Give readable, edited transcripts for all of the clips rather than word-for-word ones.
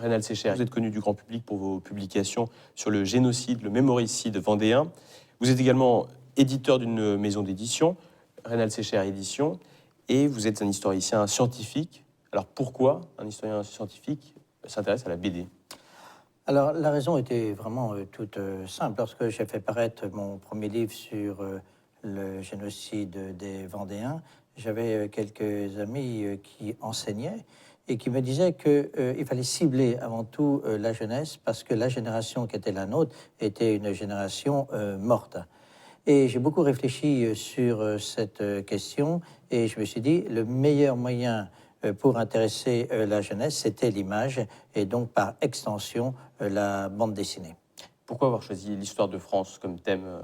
Reynald Sécher, vous êtes connu du grand public pour vos publications sur le génocide, le mémoricide vendéen. Vous êtes également éditeur d'une maison d'édition, Reynald Sécher Éditions, et vous êtes un historien scientifique. Alors pourquoi un historien scientifique s'intéresse à la BD? Alors la raison était vraiment toute simple. Lorsque j'ai fait paraître mon premier livre sur le génocide des Vendéens, j'avais quelques amis qui enseignaient et qui me disaient qu'il fallait cibler avant tout la jeunesse parce que la génération qui était la nôtre était une génération morte. Et j'ai beaucoup réfléchi sur cette question et je me suis dit le meilleur moyen pour intéresser la jeunesse, c'était l'image et donc par extension la bande dessinée. Pourquoi avoir choisi l'histoire de France comme thème?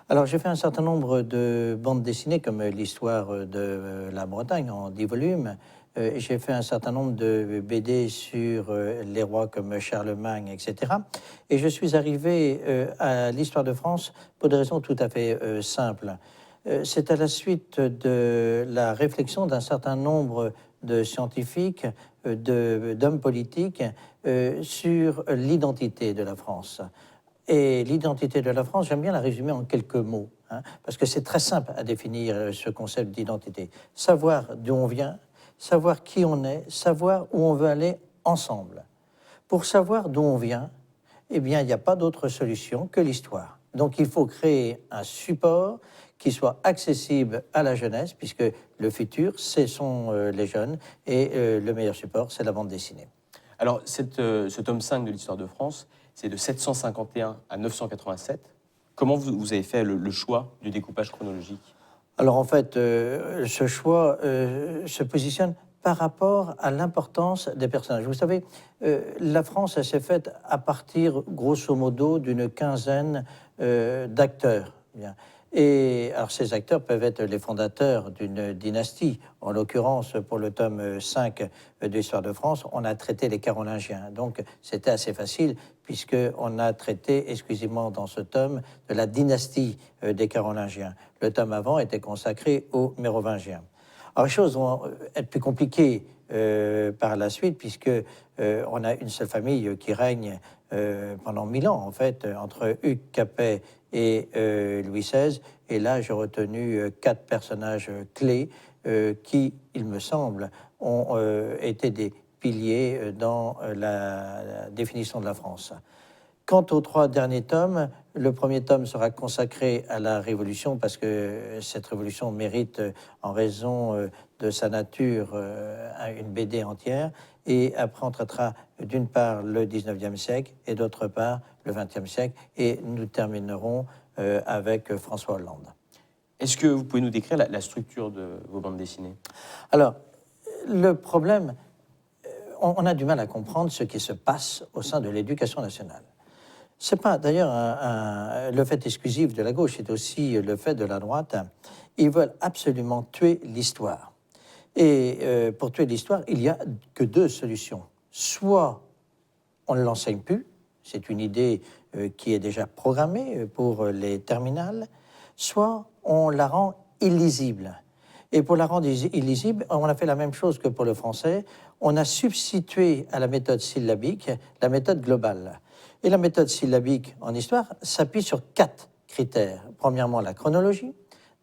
Alors j'ai fait un certain nombre de bandes dessinées comme l'histoire de la Bretagne en 10 volumes. J'ai fait un certain nombre de BD sur les rois comme Charlemagne, etc. Et je suis arrivé à l'histoire de France pour des raisons tout à fait simples. C'est à la suite de la réflexion d'un certain nombre de scientifiques, d'hommes politiques sur l'identité de la France. Et l'identité de la France, j'aime bien la résumer en quelques mots, hein, parce que c'est très simple à définir ce concept d'identité. Savoir d'où on vient, savoir qui on est, savoir où on veut aller ensemble. Pour savoir d'où on vient, eh bien, il n'y a pas d'autre solution que l'histoire. Donc, il faut créer un support qui soit accessible à la jeunesse, puisque le futur, ce sont les jeunes, et le meilleur support, c'est la bande dessinée. Alors, ce tome 5 de l'histoire de France, c'est de 751 à 987. Comment vous avez fait le choix du découpage chronologique? Alors en fait, ce choix se positionne par rapport à l'importance des personnages. Vous savez, la France, elle s'est faite à partir, grosso modo, d'une quinzaine d'acteurs. Bien. Et alors ces acteurs peuvent être les fondateurs d'une dynastie. En l'occurrence, pour le tome 5 de l'Histoire de France, on a traité les Carolingiens. Donc c'était assez facile puisqu'on a traité exclusivement dans ce tome de la dynastie des Carolingiens. Le tome avant était consacré aux Mérovingiens. Alors les choses vont être plus compliquées par la suite puisque on a une seule famille qui règne pendant 1000 ans en fait, entre Hugues Capet et Louis XVI. Et là, j'ai retenu 4 personnages clés qui, il me semble, ont été des piliers dans la définition de la France. Quant aux 3 derniers tomes, le premier tome sera consacré à la Révolution parce que cette Révolution mérite, en raison de sa nature, une BD entière. Et après, on traitera d'une part le 19e siècle et d'autre part le 20e siècle. Et nous terminerons avec François Hollande. Est-ce que vous pouvez nous décrire la structure de vos bandes dessinées? Alors, le problème, on a du mal à comprendre ce qui se passe au sein de l'éducation nationale. Ce n'est pas d'ailleurs le fait exclusif de la gauche, c'est aussi le fait de la droite. Ils veulent absolument tuer l'histoire. Et pour tuer l'histoire, il n'y a que 2 solutions. Soit on ne l'enseigne plus, c'est une idée qui est déjà programmée pour les terminales, soit on la rend illisible. Et pour la rendre illisible, on a fait la même chose que pour le français. On a substitué à la méthode syllabique la méthode globale. Et la méthode syllabique en histoire s'appuie sur 4 critères. Premièrement, la chronologie.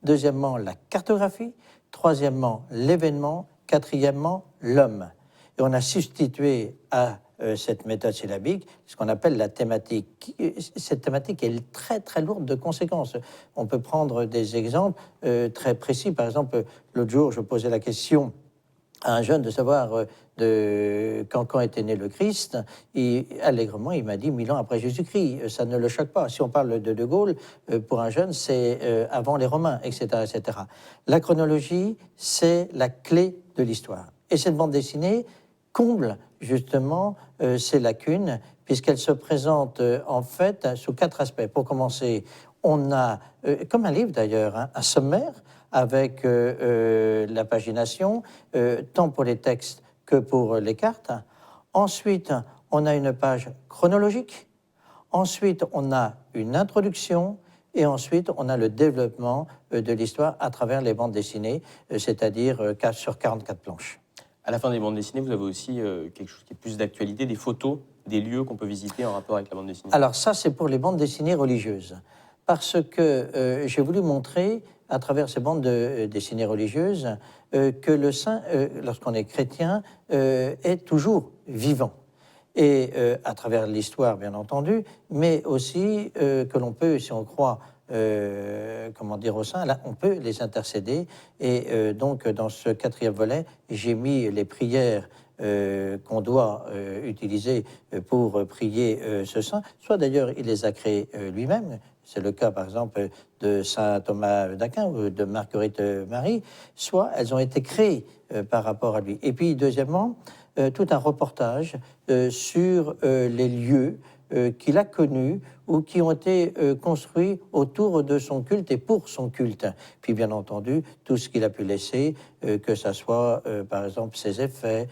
Deuxièmement, la cartographie. Troisièmement, l'événement. Quatrièmement, l'homme. Et on a substitué à cette méthode syllabique ce qu'on appelle la thématique. Cette thématique est très très lourde de conséquences. On peut prendre des exemples très précis. Par exemple, l'autre jour, je posais la question à un jeune de savoir quand était né le Christ, et allègrement, il m'a dit 1000 ans après Jésus-Christ. Ça ne le choque pas. Si on parle de Gaulle, pour un jeune, c'est avant les Romains, etc., etc. La chronologie, c'est la clé de l'histoire. Et cette bande dessinée comble justement ces lacunes, puisqu'elle se présente en fait sous 4 aspects. Pour commencer, on a, comme un livre d'ailleurs, hein, un sommaire, avec la pagination, tant pour les textes que pour les cartes. Ensuite, on a une page chronologique. Ensuite, on a une introduction. Et ensuite, on a le développement de l'histoire à travers les bandes dessinées, c'est-à-dire sur 44 planches. À la fin des bandes dessinées, vous avez aussi quelque chose qui est plus d'actualité, des photos, des lieux qu'on peut visiter en rapport avec la bande dessinée. Alors ça, c'est pour les bandes dessinées religieuses. Parce que j'ai voulu montrer, à travers ces bandes dessinées religieuses, que le saint, lorsqu'on est chrétien, est toujours vivant. Et à travers l'histoire, bien entendu, mais aussi que l'on peut, si on croit, comment dire, aux saints, là, on peut les intercéder. Et donc, dans ce quatrième volet, j'ai mis les prières qu'on doit utiliser pour prier ce saint. Soit d'ailleurs, il les a créées lui-même. C'est le cas, par exemple, de saint Thomas d'Aquin ou de Marguerite Marie. Soit elles ont été créées par rapport à lui. Et puis, deuxièmement, tout un reportage sur les lieux qu'il a connus ou qui ont été construits autour de son culte et pour son culte. Puis bien entendu, tout ce qu'il a pu laisser, que ce soit par exemple ses effets,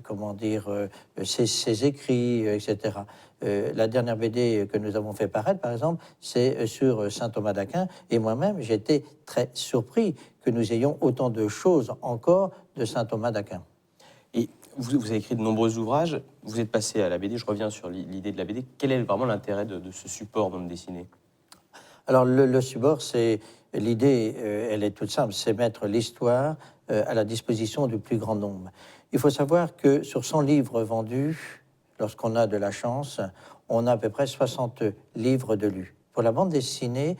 comment dire, ses écrits, etc. La dernière BD que nous avons fait paraître, par exemple, c'est sur saint Thomas d'Aquin. Et moi-même, j'étais très surpris que nous ayons autant de choses encore de saint Thomas d'Aquin. Et vous avez écrit de nombreux ouvrages, vous êtes passé à la BD, je reviens sur l'idée de la BD. Quel est vraiment l'intérêt de ce support bande dessinée? Alors le support, c'est l'idée, elle est toute simple, c'est mettre l'histoire à la disposition du plus grand nombre. Il faut savoir que sur 100 livres vendus, lorsqu'on a de la chance, on a à peu près 60 livres de lus. Pour la bande dessinée,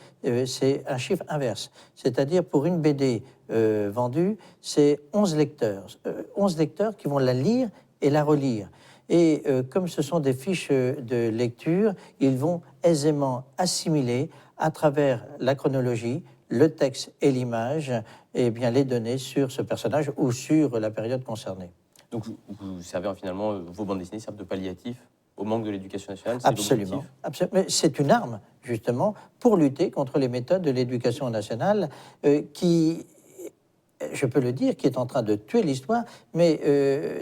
c'est un chiffre inverse. C'est-à-dire pour une BD vendue, c'est 11 lecteurs. 11 lecteurs qui vont la lire et la relire. Et comme ce sont des fiches de lecture, ils vont aisément assimiler à travers la chronologie, le texte et l'image, et bien les données sur ce personnage ou sur la période concernée. Donc vous servez finalement, vos bandes dessinées servent de palliatif au manque de l'éducation nationale? Absolument. Mais c'est une arme, justement, pour lutter contre les méthodes de l'éducation nationale qui, je peux le dire, qui est en train de tuer l'histoire, mais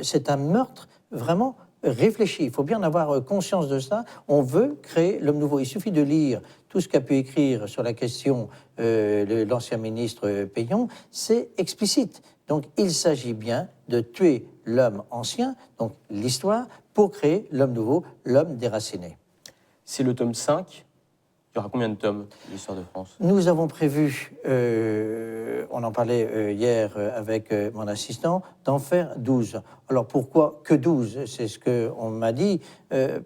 c'est un meurtre vraiment réfléchi. Il faut bien avoir conscience de ça. On veut créer l'homme nouveau. Il suffit de lire tout ce qu'a pu écrire sur la question l'ancien ministre Payon. C'est explicite. Donc, il s'agit bien de tuer l'homme ancien, donc l'histoire, pour créer l'homme nouveau, l'homme déraciné. C'est le tome 5. Il y aura combien de tomes, l'histoire de France? Nous avons prévu, on en parlait hier avec mon assistant, d'en faire 12. Alors pourquoi que 12? C'est ce qu'on m'a dit,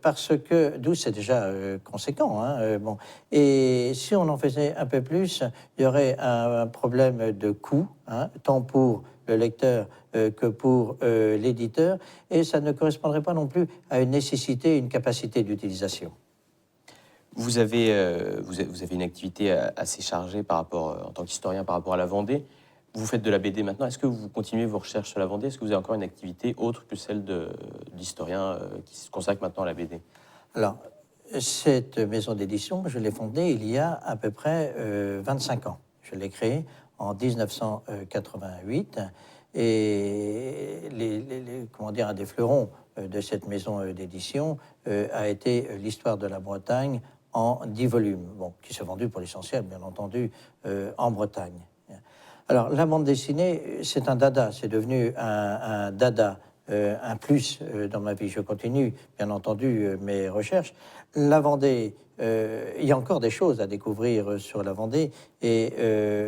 parce que 12 c'est déjà conséquent. Hein, bon. Et si on en faisait un peu plus, il y aurait un problème de coût, hein, tant pour le lecteur que pour l'éditeur, et ça ne correspondrait pas non plus à une nécessité, une capacité d'utilisation. Vous avez une activité assez chargée par rapport, en tant qu'historien par rapport à la Vendée. Vous faites de la BD maintenant. Est-ce que vous continuez vos recherches sur la Vendée? Est-ce que vous avez encore une activité autre que celle d'historien qui se consacre maintenant à la BD? Alors, cette maison d'édition, je l'ai fondée il y a à peu près 25 ans. Je l'ai créée en 1988 et comment dire, un des fleurons de cette maison d'édition a été l'histoire de la Bretagne en 10 volumes, bon, qui sont vendus pour l'essentiel, bien entendu, en Bretagne. Alors, la bande dessinée, c'est un dada, c'est devenu un dada, un plus dans ma vie. Je continue, bien entendu, mes recherches. La Vendée, il y a encore des choses à découvrir sur la Vendée, et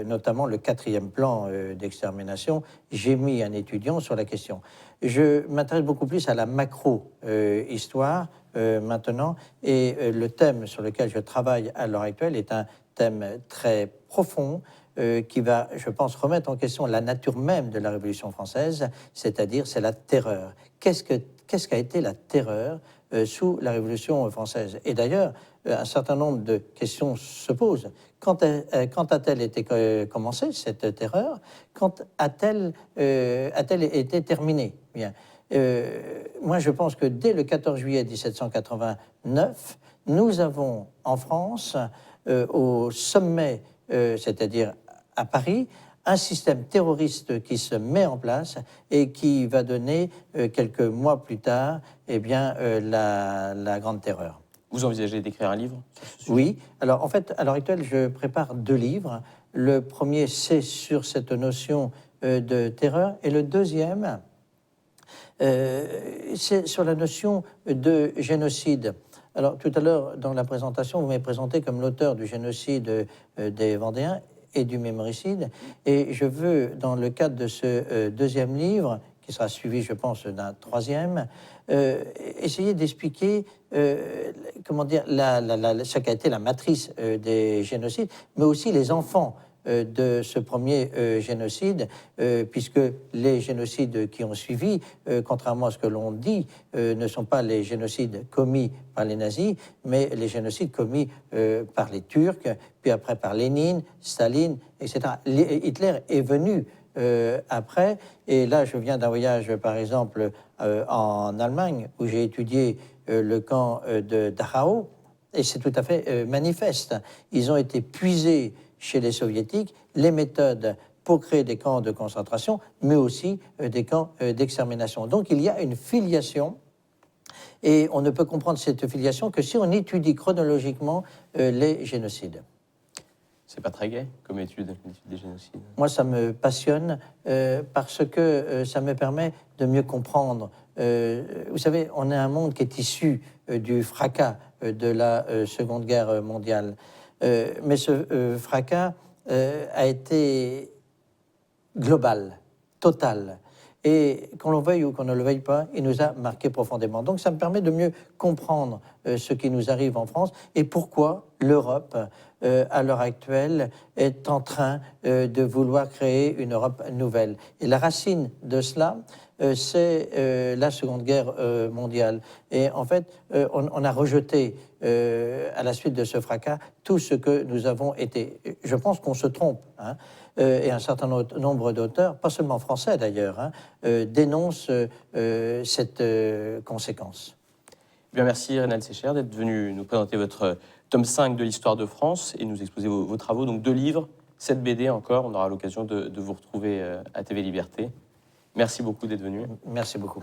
notamment le 4e plan d'extermination. J'ai mis un étudiant sur la question. Je m'intéresse beaucoup plus à la macro-histoire maintenant, et le thème sur lequel je travaille à l'heure actuelle est un thème très profond, qui va, je pense, remettre en question la nature même de la Révolution française, c'est-à-dire c'est la terreur. Qu'est-ce qu'a été la terreur sous la Révolution française? Et d'ailleurs, un certain nombre de questions se posent. Quand a-t-elle été commencée, cette terreur? Quand a-t-elle été terminée? Bien. Moi, je pense que dès le 14 juillet 1789, nous avons en France, au sommet, c'est-à-dire à Paris, un système terroriste qui se met en place et qui va donner, quelques mois plus tard, eh bien, la Grande Terreur. Vous envisagez d'écrire un livre sur ce sujet? Oui. Alors, en fait, à l'heure actuelle, je prépare 2 livres. Le premier, c'est sur cette notion de terreur. Et le deuxième, C'est sur la notion de génocide. Alors, tout à l'heure, dans la présentation, vous m'avez présenté comme l'auteur du génocide des Vendéens et du mémoricide. Et je veux, dans le cadre de ce deuxième livre, qui sera suivi, je pense, d'un troisième, essayer d'expliquer, comment dire, ce qu'a été la matrice des génocides, mais aussi les enfants de ce premier génocide, puisque les génocides qui ont suivi, contrairement à ce que l'on dit, ne sont pas les génocides commis par les nazis, mais les génocides commis par les Turcs, puis après par Lénine, Staline, etc. Hitler est venu après, et là je viens d'un voyage par exemple en Allemagne, où j'ai étudié le camp de Dachau, et c'est tout à fait manifeste. Ils ont été puisés chez les soviétiques les méthodes pour créer des camps de concentration, mais aussi des camps d'extermination. Donc il y a une filiation, et on ne peut comprendre cette filiation que si on étudie chronologiquement les génocides. C'est pas très gai comme étude, l'étude des génocides. Moi, ça me passionne parce que ça me permet de mieux comprendre. Vous savez, on est un monde qui est issu du fracas de la Seconde Guerre mondiale. Mais ce fracas a été global, total. Et qu'on le veuille ou qu'on ne le veuille pas, il nous a marqué profondément. Donc ça me permet de mieux comprendre ce qui nous arrive en France et pourquoi l'Europe, à l'heure actuelle, est en train de vouloir créer une Europe nouvelle. Et la racine de cela, c'est la Seconde Guerre mondiale. Et en fait, on a rejeté, à la suite de ce fracas, tout ce que nous avons été. Je pense qu'on se trompe, hein, et un certain nombre d'auteurs, pas seulement français d'ailleurs, hein, dénoncent cette conséquence. Bien, merci Reynald Sécher d'être venu nous présenter votre tome 5 de l'histoire de France et nous exposer vos travaux. Donc 2 livres, 7 BD encore, on aura l'occasion de vous retrouver à TV Liberté. Merci beaucoup d'être venu. Merci beaucoup.